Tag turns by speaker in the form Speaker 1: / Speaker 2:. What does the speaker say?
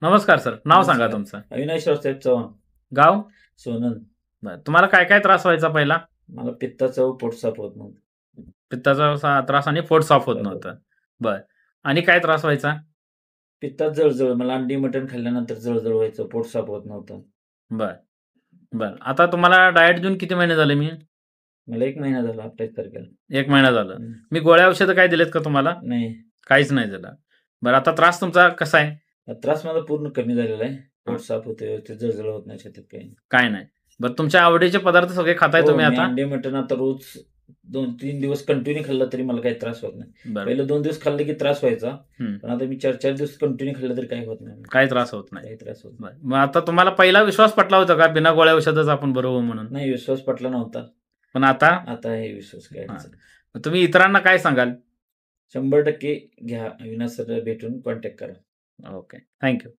Speaker 1: नमस्कार सर. नाव सांगा
Speaker 2: नमस्कार.
Speaker 1: तुमचं.
Speaker 2: अविनाश रावसाहेब चव्हाण,
Speaker 1: गाव?
Speaker 2: सोनंद.
Speaker 1: बरं. तुम्हाला काय काय त्रास व्हायचा पहिला?
Speaker 2: मला पित्ताचा व पोट साफ होत नव्हतं.
Speaker 1: पित्ताचा त्रास आणि पोट साफ होत
Speaker 2: हो.
Speaker 1: नव्हतं. बरं. आणि काय त्रास व्हायचा?
Speaker 2: पित्तात जळजळ. मला अंडी, मटण खाल्ल्यानंतर जळजळ व्हायचं. पोट साफ होत नव्हतं.
Speaker 1: बरं. बरं. आता तुम्हाला डाएट देऊन किती महिने झाले मी?
Speaker 2: मला 1 महिना झाला 28 तारखेला.
Speaker 1: 1 महिना झालं.
Speaker 2: हं.
Speaker 1: मी गोळ्या औषधं काय दिलेत का तुम्हाला?
Speaker 2: नाही.
Speaker 1: काहीच नाही दिलं. बरं, आता त्रास तुमचा कसा आहे?
Speaker 2: त्रास माझा पूर्ण कमी झालेला आहे.
Speaker 1: हां.
Speaker 2: पोट साफ होते, व्यवस्थित जळजळ होत नाही, छातीत काही नाही.
Speaker 1: काय नाही. बरं, तुमच्या आवडीचे पदार्थ सगळे खाताय
Speaker 2: हो,
Speaker 1: तुम्ही
Speaker 2: मी
Speaker 1: आता?
Speaker 2: अंडी, मटण आता रोज 2-3 दिवस कंटिन्यू खाल्लं तरी मला काही त्रास होत नाही.
Speaker 1: बरं.
Speaker 2: पहिलं 2 दिवस खाल्लं की त्रास व्हायचा.
Speaker 1: हं.
Speaker 2: पण आता मी 4-4 दिवस कंटिन्यू खाल्लं तरी काही होत नाही.
Speaker 1: काही त्रास होत नाही.
Speaker 2: काही त्रास होत नाही.
Speaker 1: बरं. मग आता तुम्हाला पहिला विश्वास पटला होता का बिना गोळ्या औषधाचं आपण बरं होऊ म्हणून?
Speaker 2: नाही, विश्वास पटला नव्हता.
Speaker 1: पण आता?
Speaker 2: आता आहे विश्वास, काही
Speaker 1: हां.
Speaker 2: अडचण नाही.
Speaker 1: मग तुम्ही इतरांना काय सांगाल?
Speaker 2: 100% घ्या. अविनाश सरला भेटून कॉन्टॅक्ट करा.
Speaker 1: ओके. Thank you.